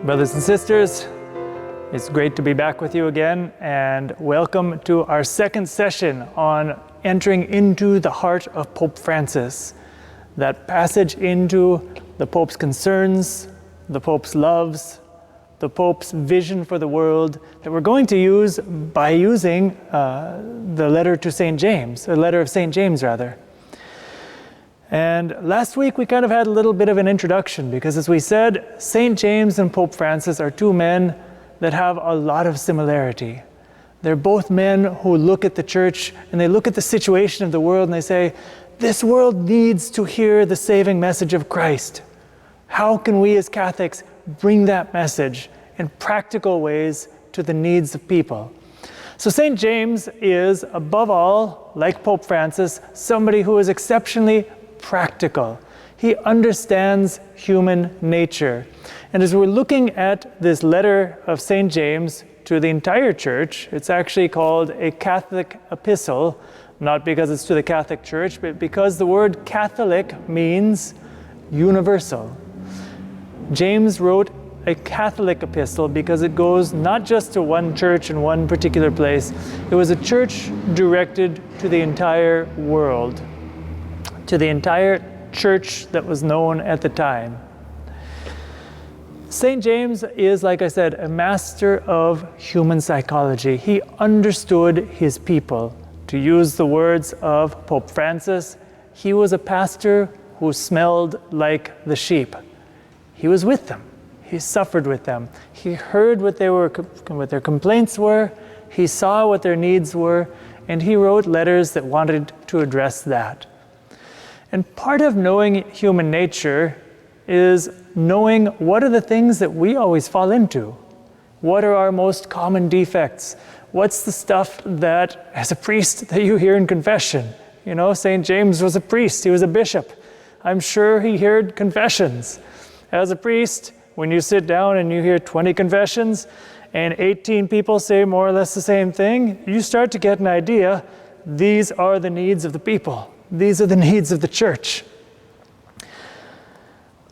Brothers and sisters, it's great to be back with you again, and welcome to our second session on entering into the heart of Pope Francis. That passage into the Pope's concerns, the Pope's loves, the Pope's vision for the world that we're going to use by using the letter to St. James, the letter of St. James rather. And last week we kind of had a little bit of an introduction because, as we said, St. James and Pope Francis are two men that have a lot of similarity. They're both men who look at the church and they look at the situation of the world and they say, this world needs to hear the saving message of Christ. How can we as Catholics bring that message in practical ways to the needs of people? So St. James is, above all, like Pope Francis, somebody who is exceptionally practical. He understands human nature. And as we're looking at this letter of St. James to the entire church, it's actually called a Catholic epistle, not because it's to the Catholic Church, but because the word Catholic means universal. James wrote a Catholic epistle because it goes not just to one church in one particular place. It was a church directed to the entire world, to the entire church that was known at the time. St. James is, like I said, a master of human psychology. He understood his people. To use the words of Pope Francis, he was a pastor who smelled like the sheep. He was with them. He suffered with them. He heard what their complaints were. He saw what their needs were, and he wrote letters that wanted to address that. And part of knowing human nature is knowing what are the things that we always fall into. What are our most common defects? What's the stuff that, as a priest, that you hear in confession? You know, St. James was a priest. He was a bishop. I'm sure he heard confessions. As a priest, when you sit down and you hear 20 confessions and 18 people say more or less the same thing, you start to get an idea. These are the needs of the people. These are the needs of the church.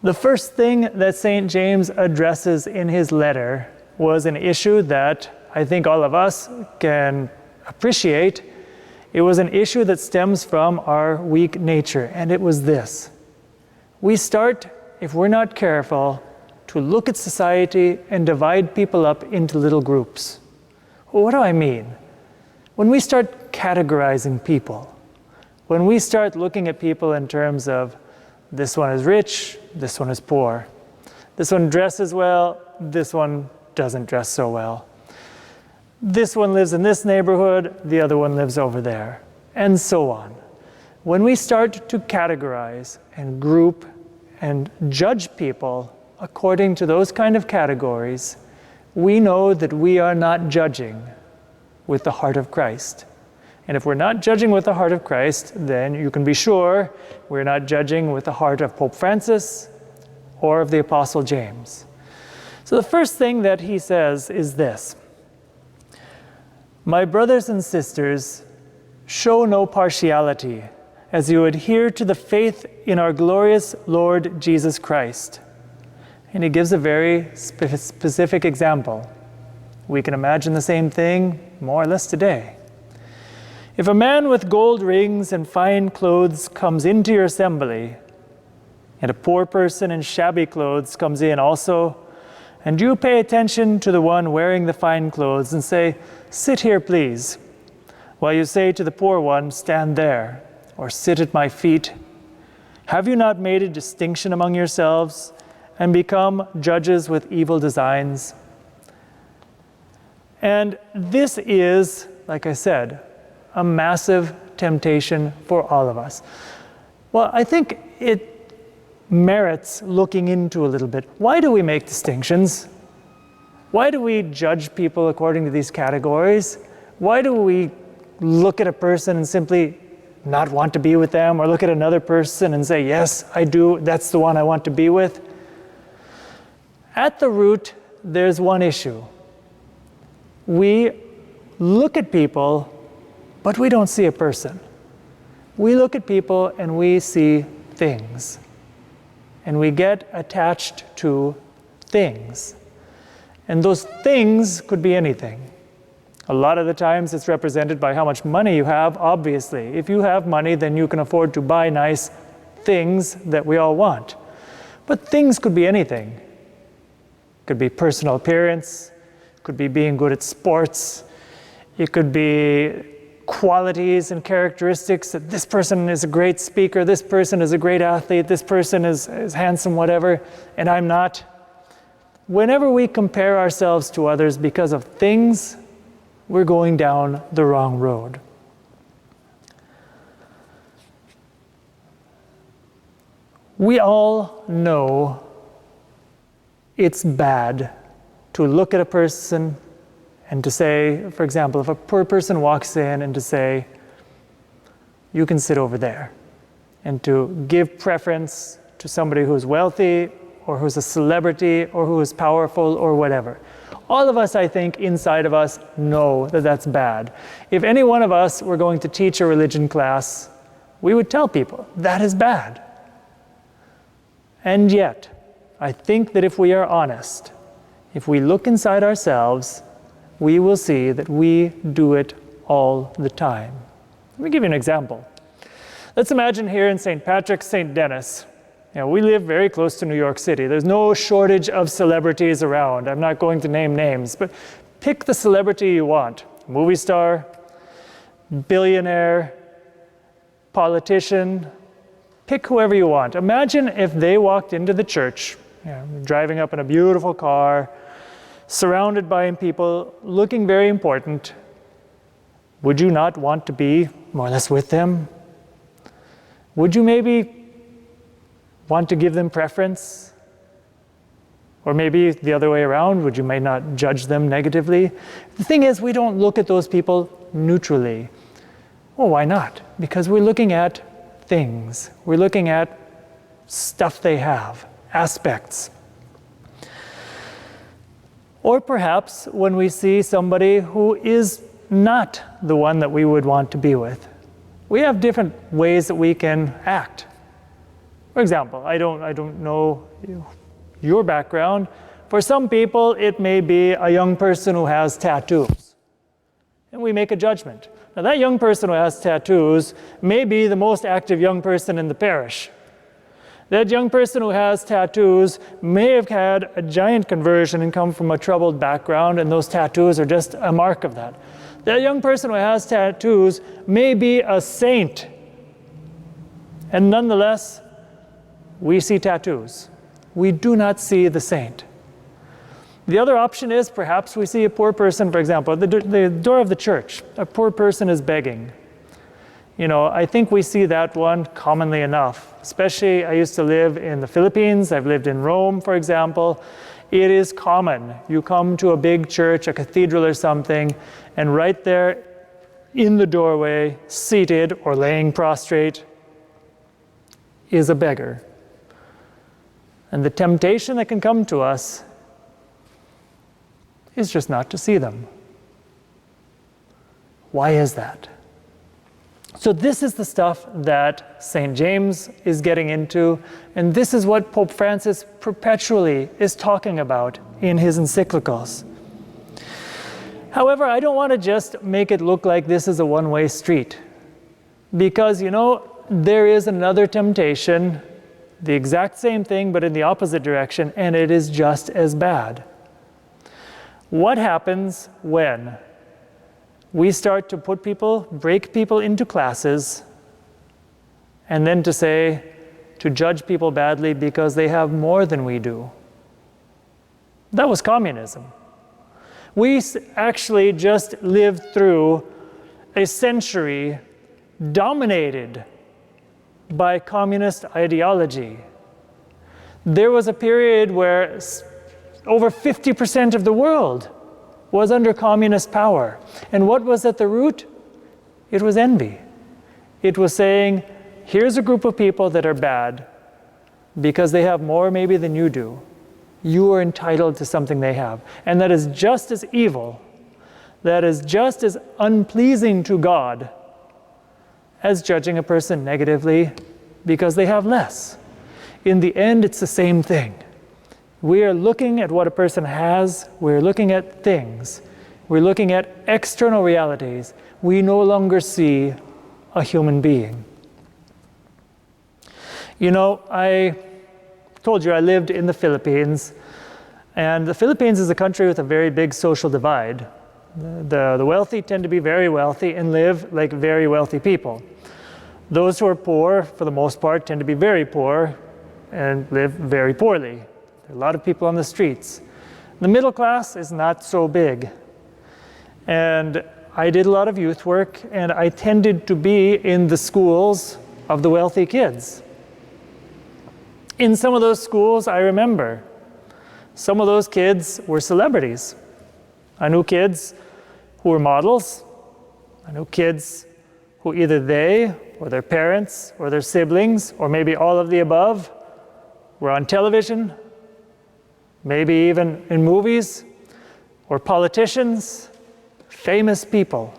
The first thing that St. James addresses in his letter was an issue that I think all of us can appreciate. It was an issue that stems from our weak nature, and it was this. We start, if we're not careful, to look at society and divide people up into little groups. Well, what do I mean? When we start categorizing people, when we start looking at people in terms of this one is rich, this one is poor, this one dresses well, this one doesn't dress so well, this one lives in this neighborhood, the other one lives over there, and so on. When we start to categorize and group and judge people according to those kind of categories, we know that we are not judging with the heart of Christ. And if we're not judging with the heart of Christ, then you can be sure we're not judging with the heart of Pope Francis or of the Apostle James. So the first thing that he says is this: my brothers and sisters, show no partiality as you adhere to the faith in our glorious Lord Jesus Christ. And he gives a very specific example. We can imagine the same thing more or less today. If a man with gold rings and fine clothes comes into your assembly, and a poor person in shabby clothes comes in also, and you pay attention to the one wearing the fine clothes and say, sit here, please, while you say to the poor one, stand there, or sit at my feet, have you not made a distinction among yourselves and become judges with evil designs? And this is, like I said, a massive temptation for all of us. Well, I think it merits looking into a little bit. Why do we make distinctions? Why do we judge people according to these categories? Why do we look at a person and simply not want to be with them, or look at another person and say, yes, I do, that's the one I want to be with? At the root, there's one issue. We look at people, but we don't see a person. We look at people and we see things. And we get attached to things. And those things could be anything. A lot of the times it's represented by how much money you have, obviously. If you have money, then you can afford to buy nice things that we all want. But things could be anything. It could be personal appearance, it could be being good at sports, it could be qualities and characteristics that this person is a great speaker, this person is a great athlete, this person is handsome, whatever, and I'm not. Whenever we compare ourselves to others because of things, we're going down the wrong road. We all know it's bad to look at a person and to say, for example, if a poor person walks in and to say, you can sit over there, and to give preference to somebody who's wealthy or who's a celebrity or who is powerful or whatever. All of us, I think, inside of us know that that's bad. If any one of us were going to teach a religion class, we would tell people, that is bad. And yet, I think that if we are honest, if we look inside ourselves, we will see that we do it all the time. Let me give you an example. Let's imagine here in St. Patrick's, St. Denis. We live very close to New York City. There's no shortage of celebrities around. I'm not going to name names, but pick the celebrity you want. Movie star, billionaire, politician, pick whoever you want. Imagine if they walked into the church, driving up in a beautiful car, surrounded by people, looking very important. Would you not want to be more or less with them? Would you maybe want to give them preference? Or maybe the other way around, would you may not judge them negatively? The thing is, we don't look at those people neutrally. Well, why not? Because we're looking at things. We're looking at stuff they have, aspects. Or perhaps when we see somebody who is not the one that we would want to be with, we have different ways that we can act. For example, I don't know your background. For some people, it may be a young person who has tattoos. And we make a judgment. Now, that young person who has tattoos may be the most active young person in the parish. That young person who has tattoos may have had a giant conversion and come from a troubled background, and those tattoos are just a mark of that. That young person who has tattoos may be a saint. And nonetheless, we see tattoos. We do not see the saint. The other option is perhaps we see a poor person, for example, at the door of the church. A poor person is begging. I think we see that one commonly enough. Especially, I used to live in the Philippines. I've lived in Rome, for example. It is common. You come to a big church, a cathedral or something, and right there in the doorway, seated or laying prostrate, is a beggar. And the temptation that can come to us is just not to see them. Why is that? So this is the stuff that St. James is getting into, and this is what Pope Francis perpetually is talking about in his encyclicals. However, I don't want to just make it look like this is a one-way street, because, there is another temptation, the exact same thing, but in the opposite direction, and it is just as bad. What happens when we start to break people into classes, and then to judge people badly because they have more than we do? That was communism. We actually just lived through a century dominated by communist ideology. There was a period where over 50% of the world was under communist power. And what was at the root? It was envy. It was saying, here's a group of people that are bad because they have more maybe than you do. You are entitled to something they have. And that is just as evil, that is just as unpleasing to God as judging a person negatively because they have less. In the end, it's the same thing. We are looking at what a person has. We're looking at things. We're looking at external realities. We no longer see a human being. You know, I told you I lived in the Philippines, and the Philippines is a country with a very big social divide. The wealthy tend to be very wealthy and live like very wealthy people. Those who are poor, for the most part, tend to be very poor and live very poorly. There are a lot of people on the streets. The middle class is not so big. And I did a lot of youth work, and I tended to be in the schools of the wealthy kids. In some of those schools, I remember, some of those kids were celebrities. I knew kids who were models. I knew kids who either they or their parents or their siblings, or maybe all of the above, were on television, maybe even in movies, or politicians, famous people.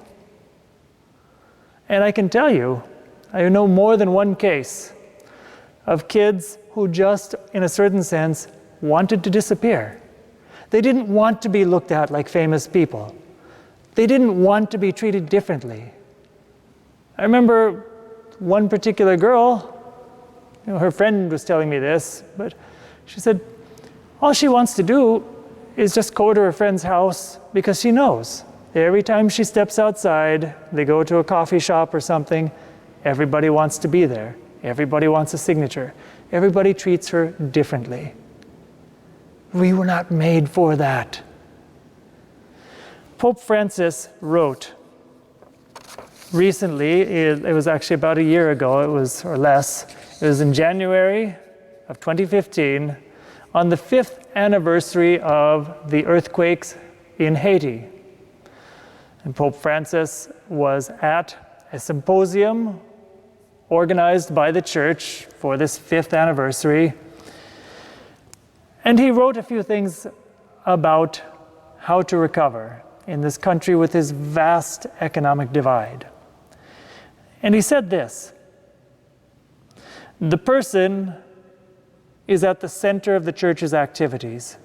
And I can tell you, I know more than one case of kids who just, in a certain sense, wanted to disappear. They didn't want to be looked at like famous people. They didn't want to be treated differently. I remember one particular girl, her friend was telling me this, but she said, all she wants to do is just go to her friend's house because she knows every time she steps outside, they go to a coffee shop or something, everybody wants to be there. Everybody wants a signature. Everybody treats her differently. We were not made for that. Pope Francis wrote recently, it was actually about a year ago, or less, it was in January of 2015, on the 5th anniversary of the earthquakes in Haiti. And Pope Francis was at a symposium organized by the church for this 5th anniversary. And he wrote a few things about how to recover in this country with this vast economic divide. And he said this: the person is at the center of the church's activities,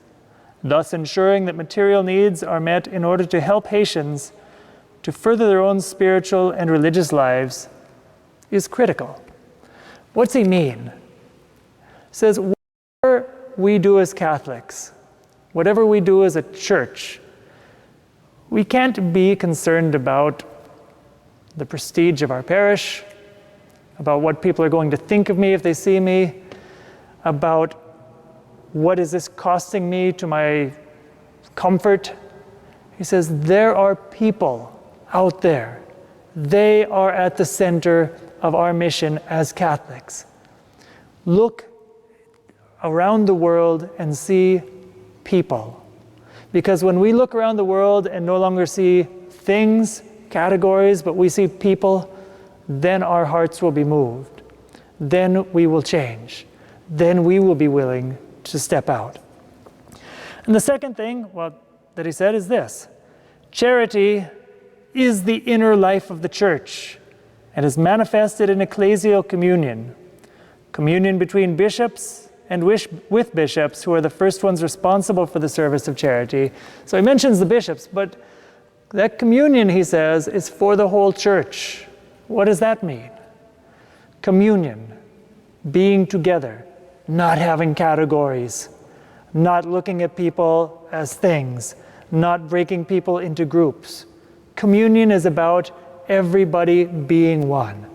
thus ensuring that material needs are met in order to help Haitians to further their own spiritual and religious lives is critical. What's he mean? He says, whatever we do as Catholics, whatever we do as a church, we can't be concerned about the prestige of our parish, about what people are going to think of me if they see me, about what is this costing me to my comfort. He says, there are people out there. They are at the center of our mission as Catholics. Look around the world and see people. Because when we look around the world and no longer see things, categories, but we see people, then our hearts will be moved. Then we will change. Then we will be willing to step out. And the second thing, that he said is this: charity is the inner life of the church and is manifested in ecclesial communion, communion between bishops and with bishops, who are the first ones responsible for the service of charity. So he mentions the bishops, but that communion, he says, is for the whole church. What does that mean? Communion, being together, not having categories, not looking at people as things, not breaking people into groups. Communion is about everybody being one.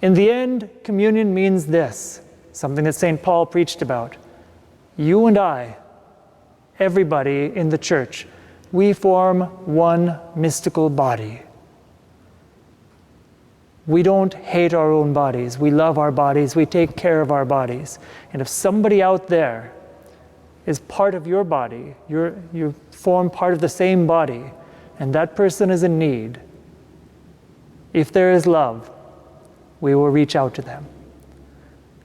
In the end, communion means this, something that St. Paul preached about. You and I, everybody in the church, we form one mystical body. We don't hate our own bodies. We love our bodies. We take care of our bodies. And if somebody out there is part of your body, you form part of the same body, and that person is in need, if there is love, we will reach out to them.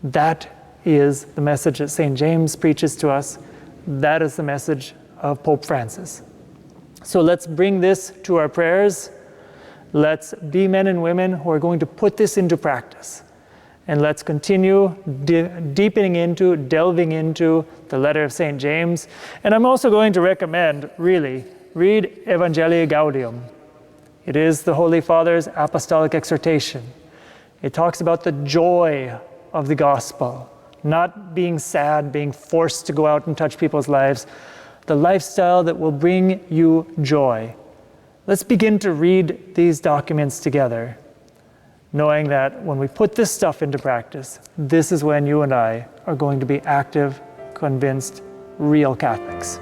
That is the message that St. James preaches to us. That is the message of Pope Francis. So let's bring this to our prayers. Let's be men and women who are going to put this into practice. And let's continue delving into the letter of St. James. And I'm also going to recommend, really, read Evangelii Gaudium. It is the Holy Father's apostolic exhortation. It talks about the joy of the gospel, not being sad, being forced to go out and touch people's lives, the lifestyle that will bring you joy. Let's begin to read these documents together, knowing that when we put this stuff into practice, this is when you and I are going to be active, convinced, real Catholics.